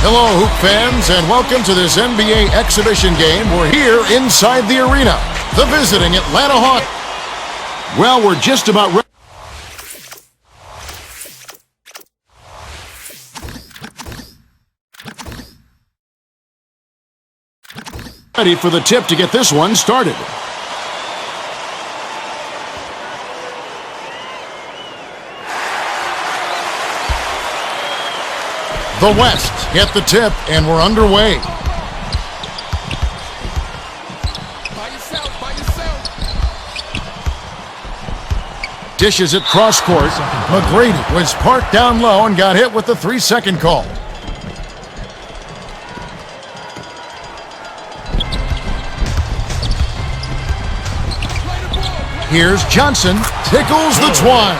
Hello, Hoop fans, and welcome to this NBA exhibition game. We're here inside the arena, the visiting Atlanta Hawks. Well, we're just about ready for the tip to get this one started. The West hit the tip, and we're underway. Dishes it cross court. McGrady was parked down low and got hit with the 3-second call. Here's Johnson, tickles the twine.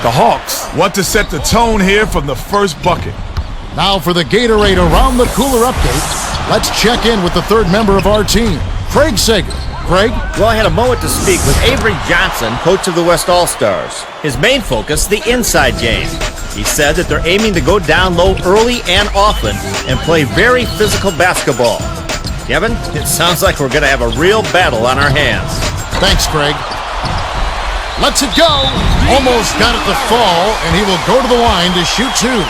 The Hawks want to set the tone here from the first bucket. Now for the Gatorade Around the Cooler update, let's check in with the third member of our team, Craig Sager. Craig? Well, I had a moment to speak with Avery Johnson, coach of the West All-Stars. His main focus, the inside game. He said that they're aiming to go down low early and often and play very physical basketball. Kevin, it sounds like we're going to have a real battle on our hands. Thanks, Craig. Let's it go. Almost got it to fall, and he will go to the line to shoot two.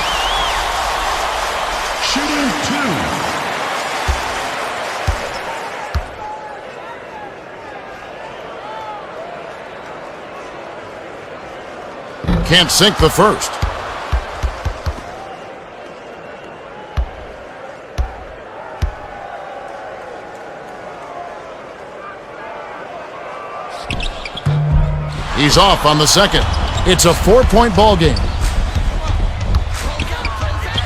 Shooting two. Can't sink the first. He's off on the second. It's a 4-point ball game.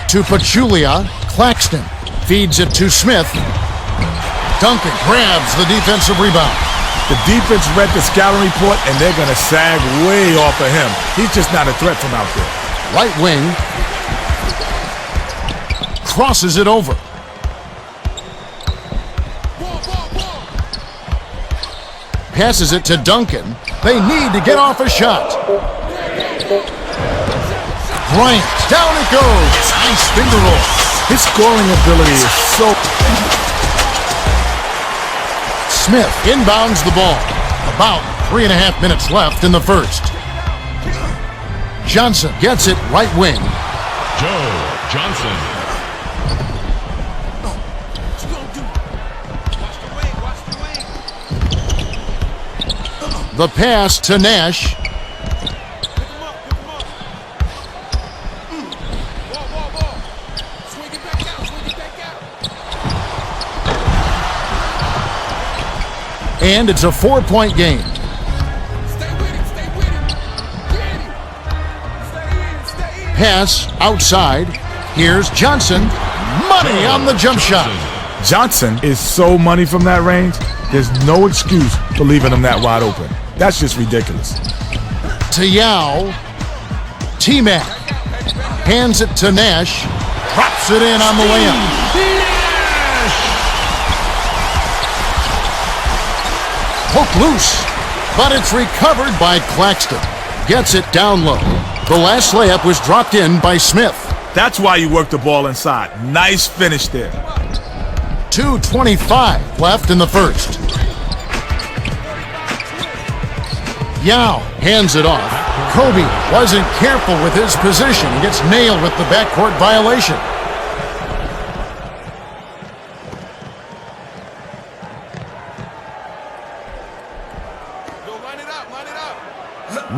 To Pachulia, Claxton feeds it to Smith. Duncan grabs the defensive rebound. The defense read the scouting report, and they're going to sag way off of him. He's just not a threat from out there. Right wing. Crosses it over. Passes it to Duncan. They need to get off a shot. Bryant, down it goes. Nice finger roll. His scoring ability is so... Smith inbounds the ball. About 3.5 minutes left in the first. Johnson gets it right wing. Joe Johnson. The pass to Nash. And it's a 4-point game. Pass outside. Here's Johnson. Money on the jump shot. Johnson is so money from that range, there's no excuse for leaving him that wide open. That's just ridiculous. To Yao. T-Mac. Hands it to Nash. Drops it in on the layup. Hook loose, but it's recovered by Claxton. Gets it down low. The last layup was dropped in by Smith. That's why you work the ball inside. Nice finish there. 2:25 left in the first. Yao hands it off. Kobe wasn't careful with his position and gets nailed with the backcourt violation.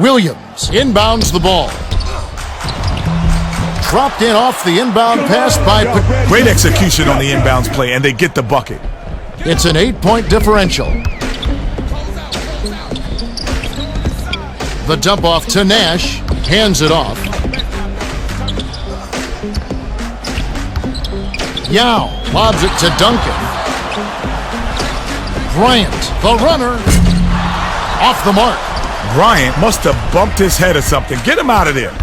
Williams inbounds the ball. Dropped in off the inbound pass by... Great execution on the inbounds play, and they get the bucket. It's an 8-point differential. The dump off to Nash. Hands it off. Yao lobs it to Duncan. Bryant, the runner. Off the mark. Bryant must have bumped his head or something. Get him out of there.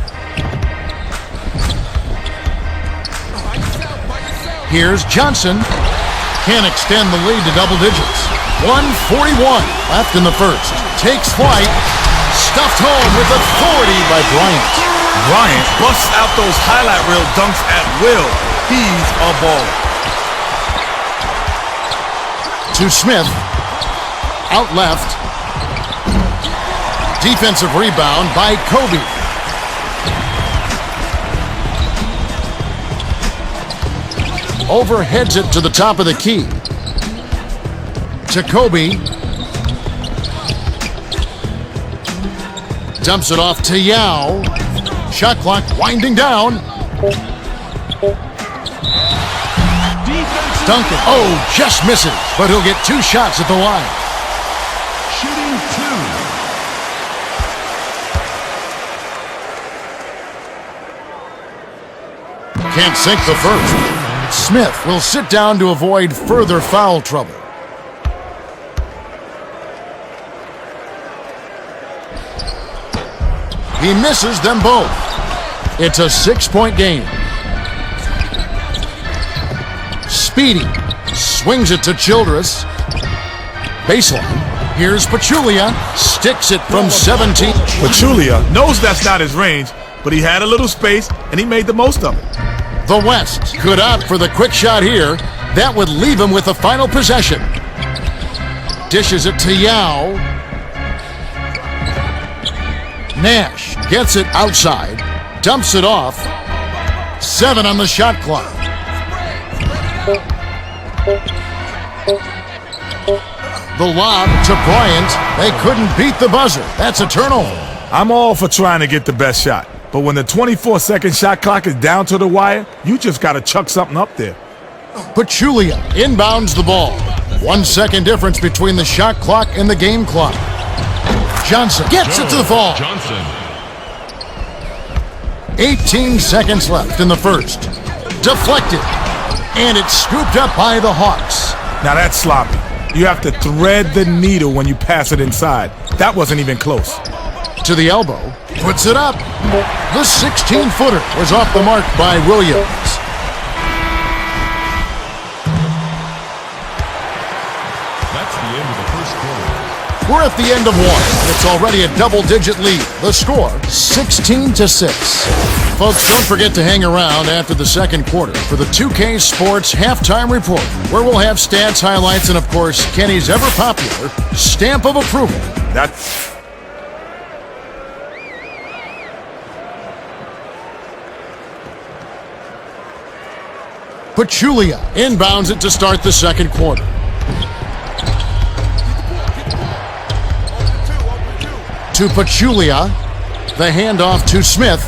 Here's Johnson. Can't extend the lead to double digits. 1:41 left in the first. Takes flight. Stuffed home with authority by Bryant. Bryant busts out those highlight reel dunks at will. He's a baller. To Smith. Out left. Defensive rebound by Kobe. Overheads it to the top of the key. To Kobe. Dumps it off to Yao. Shot clock winding down. Duncan. Oh, just misses, but he'll get 2 shots at the line. Shooting 2. Can't sink the first. Smith will sit down to avoid further foul trouble. He misses them both. It's a 6-point game. Speedy swings it to Childress. Baseline. Here's Pachulia. Sticks it from 17. Pachulia knows that's not his range, but he had a little space, and he made the most of it. The West could opt for the quick shot here. That would leave him with the final possession. Dishes it to Yao. Nash gets it outside. Dumps it off. 7 on the shot clock. The lob to Bryant. They couldn't beat the buzzer. That's a turnover. I'm all for trying to get the best shot, but when the 24-second shot clock is down to the wire, you just got to chuck something up there. Pachulia inbounds the ball. 1 second difference between the shot clock and the game clock. Johnson gets it to the fall. Johnson. 18 seconds left in the first. Deflected. And it's scooped up by the Hawks. Now that's sloppy. You have to thread the needle when you pass it inside. That wasn't even close. To the elbow. Puts it up. The 16-footer was off the mark by Williams. That's the end of the first quarter. We're at the end of one. It's already a double-digit lead. The score, 16-6. Folks, don't forget to hang around after the second quarter for the 2K Sports Halftime Report, where we'll have stats, highlights, and, of course, Kenny's ever-popular stamp of approval. That's... Pachulia inbounds it to start the second quarter. To Pachulia. The handoff to Smith.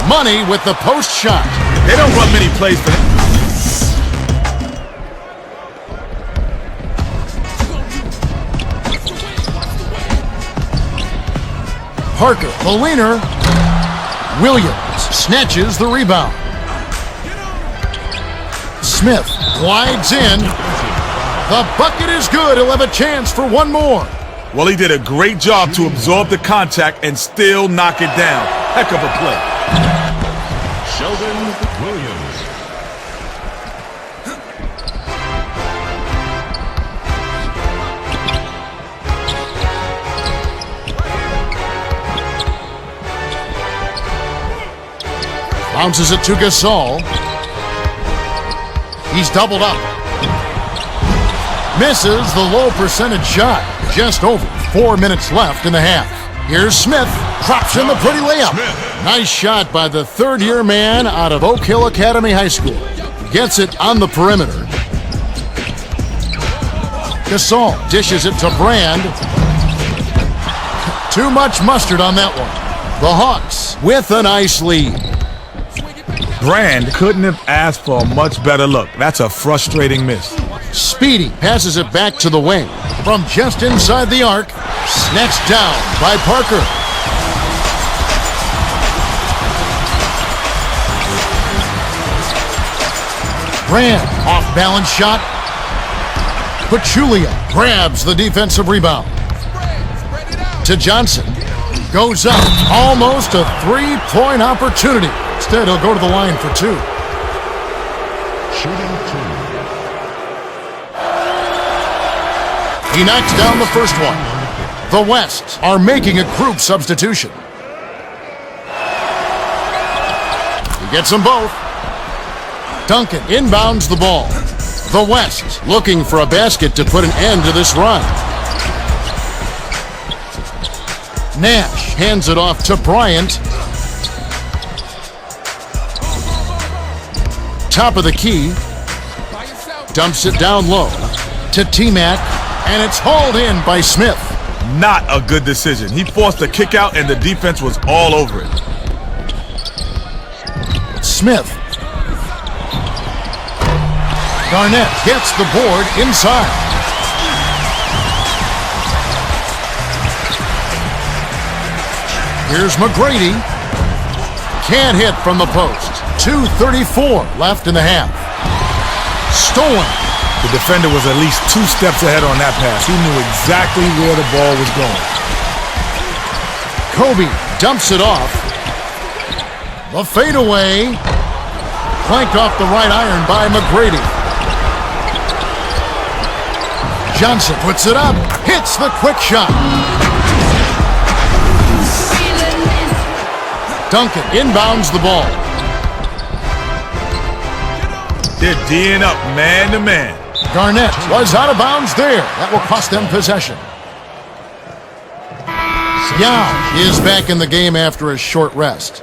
Money with the post shot. They don't run many plays for him. Parker, the leaner. Williams snatches the rebound. Smith glides in. The bucket is good. He'll have a chance for one more. Well, he did a great job to absorb the contact and still knock it down. Heck of a play. Sheldon Williams. Bounces it to Gasol. He's doubled up. Misses the low percentage shot. Just over 4 minutes left in the half. Here's Smith. Drops in the pretty layup. Nice shot by the third-year man out of Oak Hill Academy High School. Gets it on the perimeter. Gasol dishes it to Brand. Too much mustard on that one. The Hawks with a nice lead. Brand couldn't have asked for a much better look. That's a frustrating miss. Speedy passes it back to the wing. From just inside the arc. Snatched down by Parker. Brand, off-balance shot. Pachulia grabs the defensive rebound. To Johnson. Goes up. Almost a three-point opportunity. Instead, he'll go to the line for two. Shooting 2. He knocks down the first one. The West are making a group substitution. He gets them both. Duncan inbounds the ball. The West looking for a basket to put an end to this run. Nash hands it off to Bryant. Top of the key. Dumps it down low to T-Mac, and it's hauled in by Smith. Not a good decision. He forced a kick out, and the defense was all over it. Smith. Garnett gets the board inside. Here's McGrady. Can't hit from the post. 2:34 left in the half. Stolen. The defender was at least 2 steps ahead on that pass. He knew exactly where the ball was going. Kobe dumps it off. The fadeaway. Flanked off the right iron by McGrady. Johnson puts it up. Hits the quick shot. Duncan inbounds the ball. They're D'ing up man to man. Garnett was out of bounds there. That will cost them possession. Yao is back in the game after a short rest.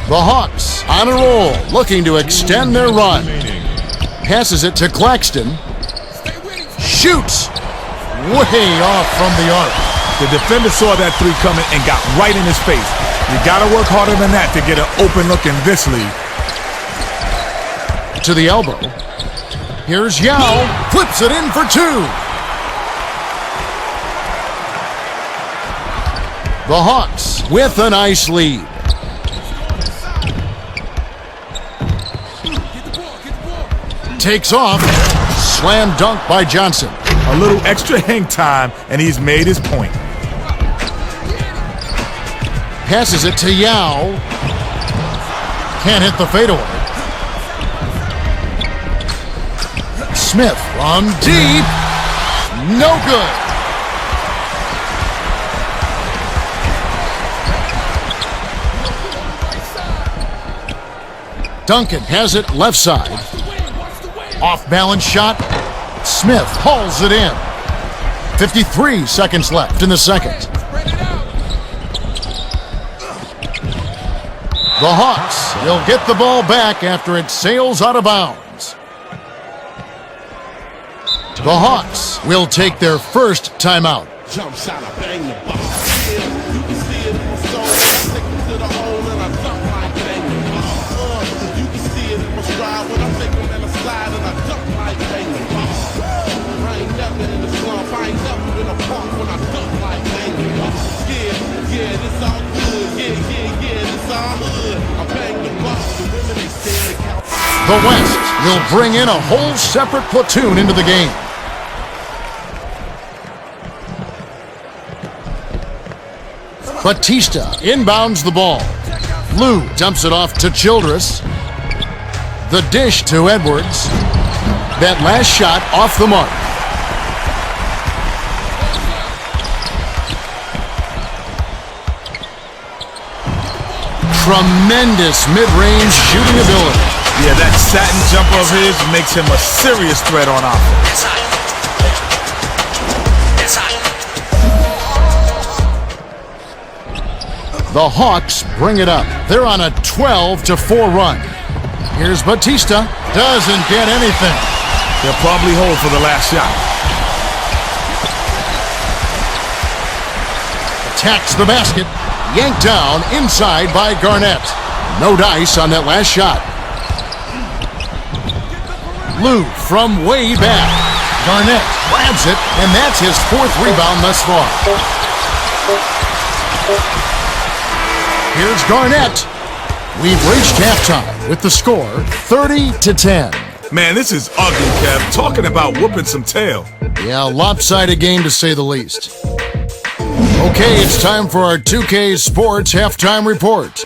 The Hawks on a roll, looking to extend their run. Passes it to Claxton. Shoots! Way off from the arc. The defender saw that 3 coming and got right in his face. You gotta work harder than that to get an open look in this league. To the elbow. Here's Yao. Flips it in for 2. The Hawks with a nice lead. Takes off. Slam dunk by Johnson. A little extra hang time, and he's made his point. Passes it to Yao. Can't hit the fadeaway. Smith from deep. No good. Duncan has it left side. Off-balance shot. Smith hauls it in. 53 seconds left in the second. The Hawks will get the ball back after it sails out of bounds. The Hawks will take their first timeout. Jump shot, I bang the ball. You can see it in my soul. I take it to the hole and I dunk like bang the ball. You can see it in my stride when I take them and I slide and I dunk like bang the ball. I ain't never in the slump. I ain't never been a punk when I dunk like bang the ball. Yeah, this all good. Yeah, this all good. I bang the ball. The women they stand to count. The West will bring in a whole separate platoon into the game. Batista inbounds the ball. Lou dumps it off to Childress. The dish to Edwards. That last shot off the mark. Tremendous mid-range shooting ability. Yeah, that satin jumper of his makes him a serious threat on offense. The Hawks bring it up. They're on a 12-4 run. Here's Batista. Doesn't get anything. They'll probably hold for the last shot. Attacks the basket. Yanked down inside by Garnett. No dice on that last shot. Lou from way back. Garnett grabs it, and that's his 4th rebound thus far. Here's Garnett. We've reached halftime with the score 30-10. Man, this is ugly, Kev. Talking about whooping some tail. Yeah, lopsided game to say the least. Okay, it's time for our 2K Sports halftime report.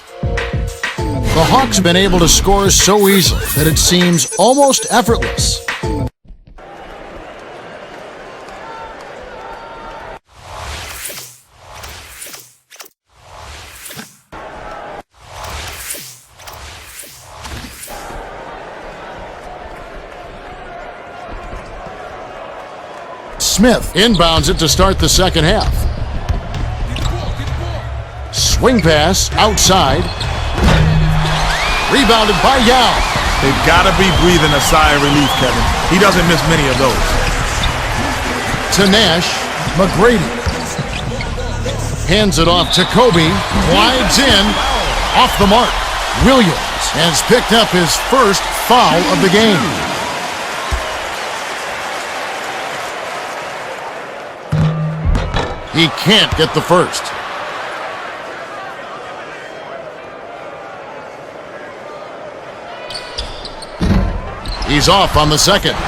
The Hawks have been able to score so easily that it seems almost effortless. Smith inbounds it to start the second half. Swing pass outside. Rebounded by Yao. They've got to be breathing a sigh of relief, Kevin. He doesn't miss many of those. To Nash. McGrady. Hands it off to Kobe. Glides in. Off the mark. Williams has picked up his first foul of the game. He can't get the first. He's off on the second.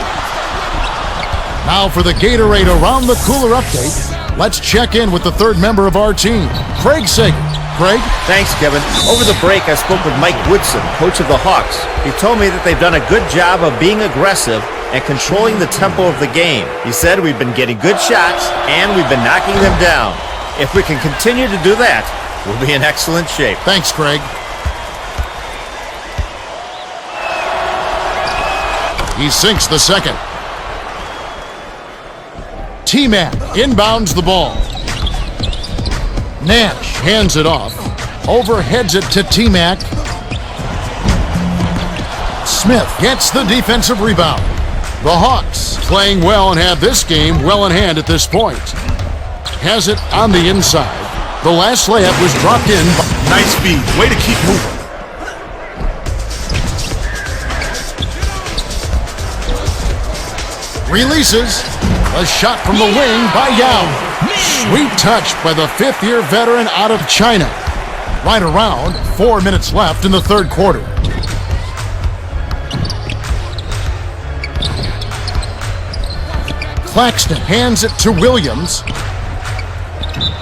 Now for the Gatorade Around the Cooler update, let's check in with the third member of our team, Craig Sager. Craig? Thanks, Kevin. Over the break, I spoke with Mike Woodson, coach of the Hawks. He told me that they've done a good job of being aggressive and controlling the tempo of the game. He said we've been getting good shots and we've been knocking them down. If we can continue to do that, we'll be in excellent shape. Thanks, Craig. He sinks the second. T-Mac inbounds the ball. Nash hands it off. Overheads it to T-Mac. Smith gets the defensive rebound. The Hawks playing well and have this game well in hand at this point. Has it on the inside. The last layup was dropped in. Nice speed. Way to keep moving. Releases. A shot from the wing by Yao. Sweet touch by the fifth-year veteran out of China. Right around 4 minutes left in the third quarter. Claxton hands it to Williams.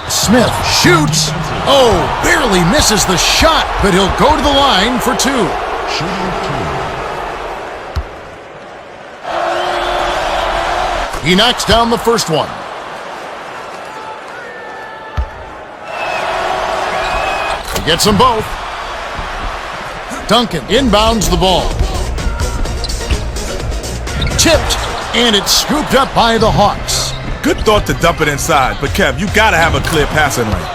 Smith shoots. Oh, barely misses the shot, but he'll go to the line for two. He knocks down the first one. He gets them both. Duncan inbounds the ball. Tipped, and it's scooped up by the Hawks. Good thought to dump it inside, but Kev, you gotta have a clear passing lane.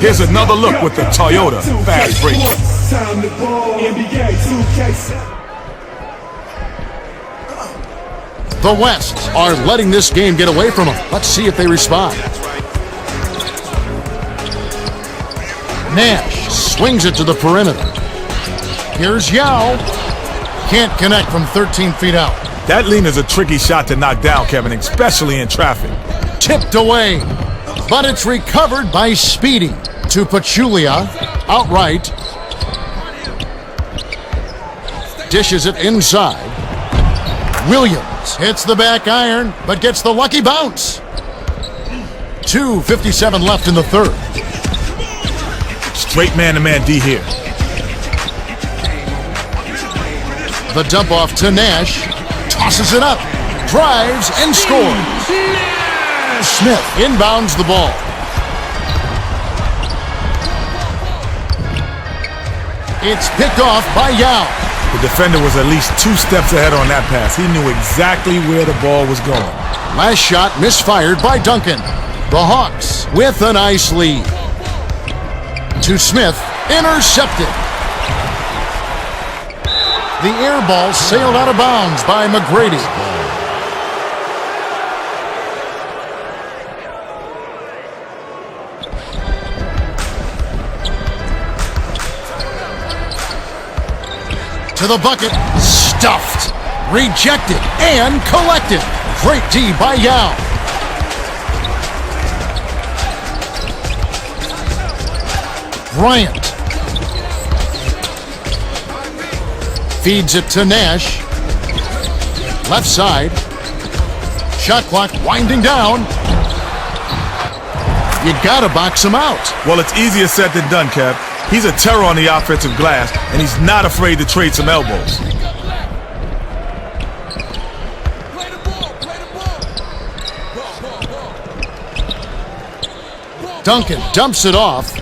Here's another look with the Toyota fast break. The West are letting this game get away from them. Let's see if they respond. Nash swings it to the perimeter. Here's Yao. Can't connect from 13 feet out. That lean is a tricky shot to knock down, Kevin, especially in traffic. Tipped away, but it's recovered by Speedy to Pachulia, outright. Dishes it inside. Williams hits the back iron, but gets the lucky bounce. 2:57 left in the third. Straight man-to-man D here. The dump off to Nash. Tosses it up. Drives and scores. Smith inbounds the ball. It's picked off by Yao. The defender was at least 2 steps ahead on that pass. He knew exactly where the ball was going. Last shot misfired by Duncan. The Hawks with a nice lead. To Smith, intercepted. The air ball sailed out of bounds by McGrady. To the bucket, stuffed, rejected, and collected. Great D by Yao. Bryant feeds it to Nash. Left side. Shot clock winding down. You gotta box him out. Well, it's easier said than done, Kev. He's a terror on the offensive glass, and he's not afraid to trade some elbows. Duncan dumps it off.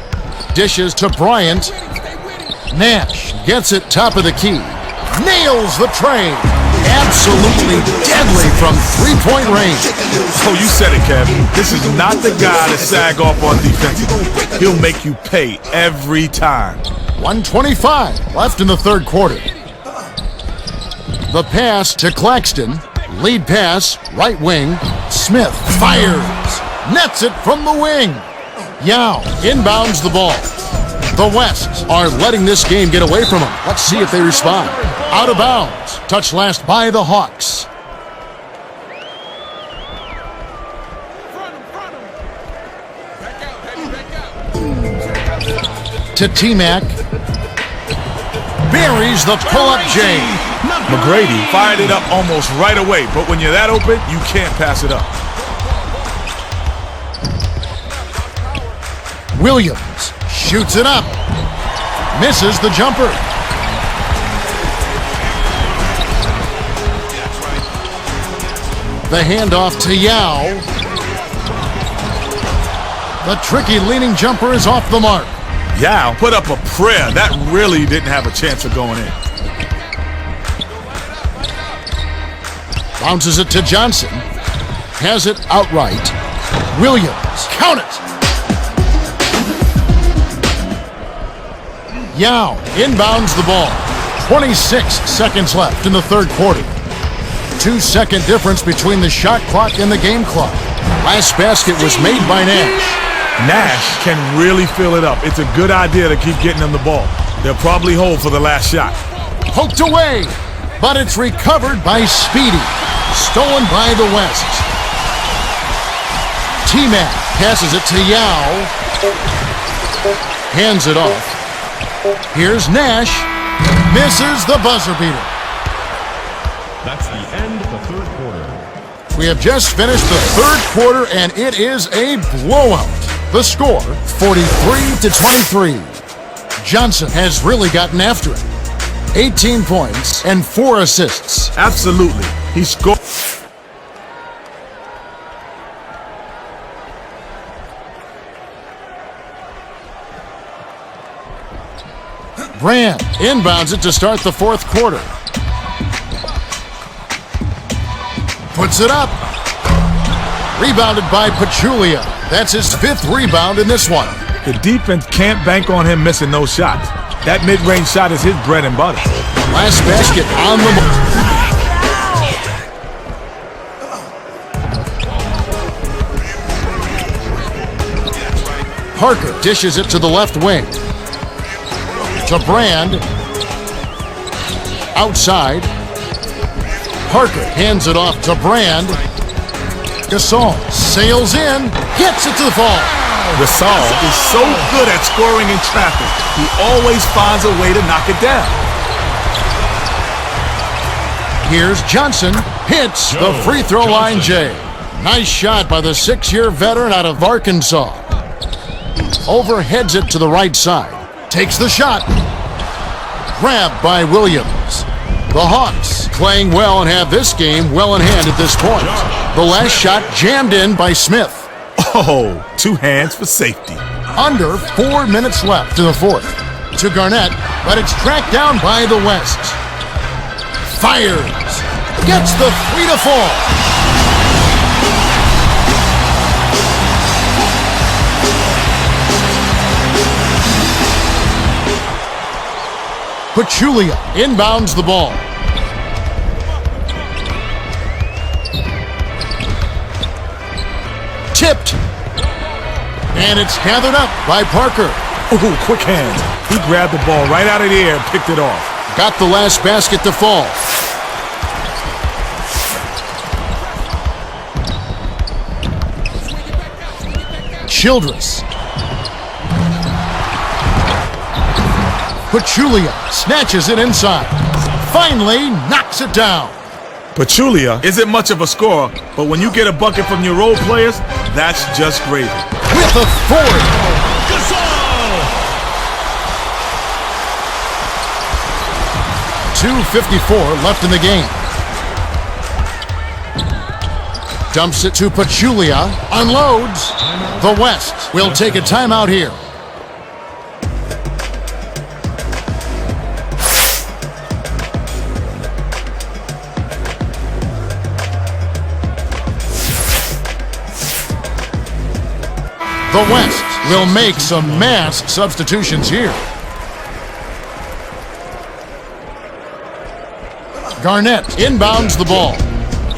Dishes to Bryant. Nash gets it top of the key. Nails the tray. Absolutely deadly from three-point range. Oh, you said it, Kev. This is not the guy to sag off on defensively. He'll make you pay every time. 1:25 left in the third quarter. The pass to Claxton. Lead pass, right wing. Smith fires. Nets it from the wing. Yao inbounds the ball. The Wests are letting this game get away from them. Let's see if they respond. Out of bounds. Touched last by the Hawks. To T-Mac. Buries the pull-up J. McGrady fired it up almost right away, but when you're that open, you can't pass it up. Williams shoots it up. Misses the jumper. The handoff to Yao. The tricky leaning jumper is off the mark. Yao put up a prayer. That really didn't have a chance of going in. Bounces it to Johnson. Has it outright. Williams, count it. Yao inbounds the ball. 26 seconds left in the third quarter. 2-second difference between the shot clock and the game clock. Last basket was made by Nash. Nash can really fill it up. It's a good idea to keep getting them the ball. They'll probably hold for the last shot. Poked away, but it's recovered by Speedy. Stolen by the Wests. T-Mac passes it to Yao. Hands it off. Here's Nash. Misses the buzzer beater. That's the end of the third quarter. We have just finished the third quarter, and it is a blowout. The score, 43-23. Johnson has really gotten after it. 18 points and 4 assists. Absolutely. He scored. Brand inbounds it to start the fourth quarter. Puts it up. Rebounded by Pachulia. That's his 5th rebound in this one. The defense can't bank on him missing those shots. That mid-range shot is his bread and butter. Last basket on the mark. Parker dishes it to the left wing. To Brand. Outside. Parker hands it off to Brand. Gasol sails in, hits it to the fall. Gasol is so good at scoring in traffic. He always finds a way to knock it down. Here's Johnson, hits the free throw line J. Nice shot by the 6-year veteran out of Arkansas. Overheads it to the right side. Takes the shot. Grabbed by Williams. The Hawks playing well and have this game well in hand at this point. The last shot jammed in by Smith. Oh, 2 hands for safety. Under 4 minutes left in the fourth. To Garnett, but it's tracked down by the Wests. Fires. Gets the 3 to fall. Pachulia inbounds the ball. Tipped. And it's gathered up by Parker. Ooh, quick hands. He grabbed the ball right out of the air and picked it off. Got the last basket to fall. Childress. Pachulia snatches it inside. Finally knocks it down. Pachulia isn't much of a scorer, but when you get a bucket from your role players, that's just gravy. With authority. 2:54 left in the game. Dumps it to Pachulia. Unloads. The West will take a timeout here. The West will make some mass substitutions here. Garnett inbounds the ball.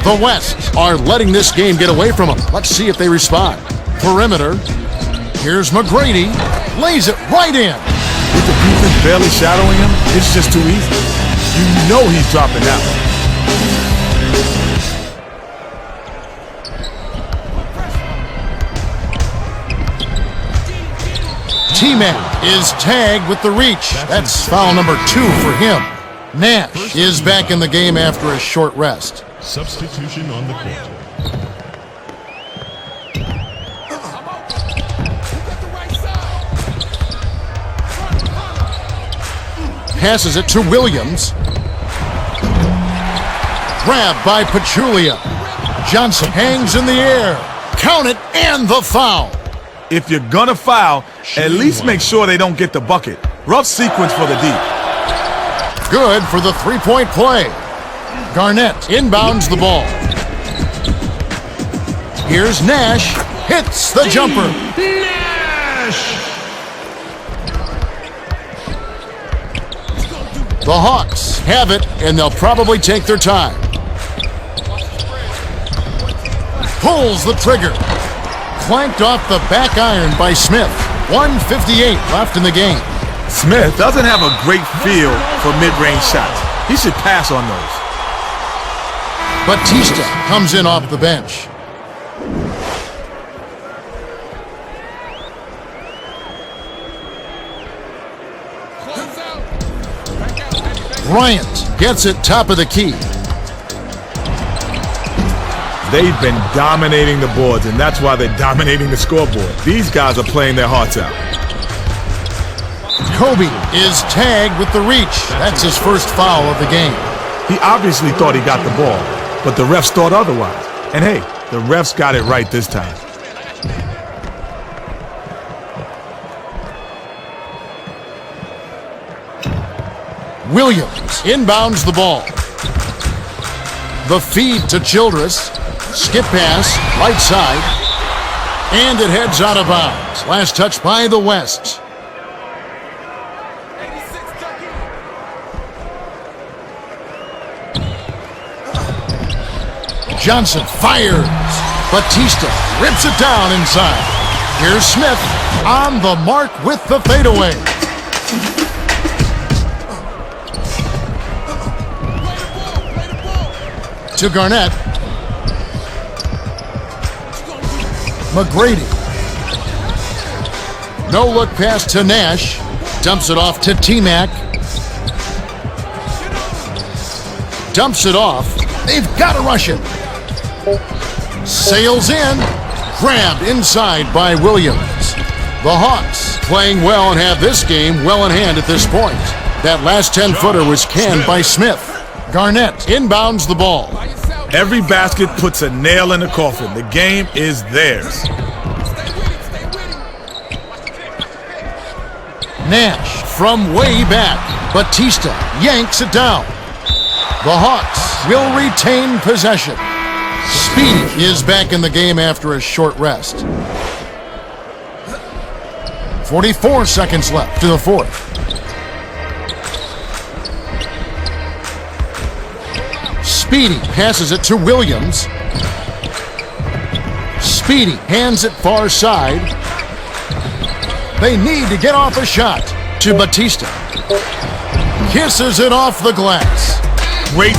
The West are letting this game get away from them. Let's see if they respond. Perimeter. Here's McGrady. Lays it right in. With the defense barely shadowing him, it's just too easy. You know he's dropping that one. T-Mac is tagged with the reach. That's foul number 2 for him. Nash is back in the game after a short rest. Substitution on the court. Passes it to Williams. Grabbed by Pachulia. Johnson hangs in the air. Count it and the foul. If you're gonna foul, at least make sure they don't get the bucket. Rough sequence for the D. Good for the three-point play. Garnett inbounds the ball. Here's Nash. Hits the jumper. The Hawks have it, and they'll probably take their time. Pulls the trigger. Clanked off the back iron by Smith. 1:58 left in the game. Smith doesn't have a great feel for mid-range shots. He should pass on those. Batista comes in off the bench. Bryant gets it top of the key. They've been dominating the boards, and that's why they're dominating the scoreboard. These guys are playing their hearts out. Kobe is tagged with the reach. That's his first foul of the game. He obviously thought he got the ball, but the refs thought otherwise. And hey, the refs got it right this time. Williams inbounds the ball. The feed to Childress. Skip pass, right side. And it heads out of bounds. Last touch by the West. Johnson fires. Batista rips it down inside. Here's Smith on the mark with the fadeaway. To Garnett. McGrady. No look pass to Nash. Dumps it off to T-Mac. Dumps it off. They've got to rush it. Sails in. Grabbed inside by Williams. The Hawks playing well and have this game well in hand at this point. That last 10-footer was canned by Smith. Garnett inbounds the ball. Every basket puts a nail in the coffin. The game is theirs. Nash from way back. Batista yanks it down. The Hawks will retain possession. Speedy is back in the game after a short rest. 44 seconds left to the fourth. Speedy passes it to Williams. Speedy hands it far side. They need to get off a shot to Batista. Kisses it off the glass. Great.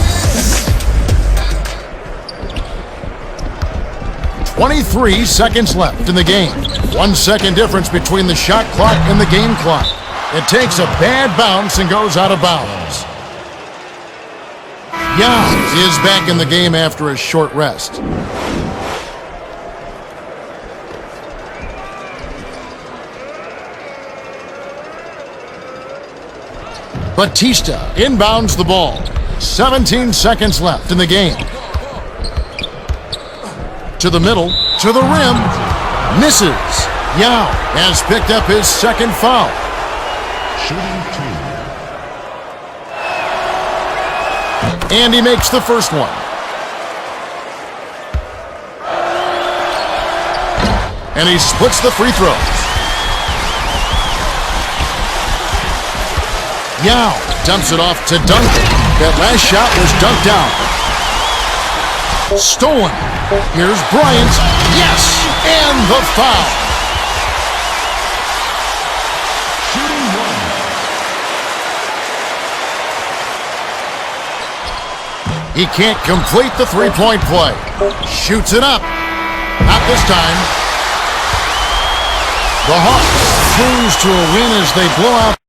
23 seconds left in the game. 1 second difference between the shot clock and the game clock. It takes a bad bounce and goes out of bounds. Young is back in the game after a short rest. Batista inbounds the ball. 17 seconds left in the game. To the middle, to the rim. Misses. Yao has picked up his second foul. Shooting 2. And he makes the first one. And he splits the free throws. Yao dumps it off to Duncan. That last shot was dunked down. Stolen. Here's Bryant. Yes! And the foul. Shooting 1. He can't complete the three-point play. Shoots it up. Not this time. The Hawks cruise to a win as they blow out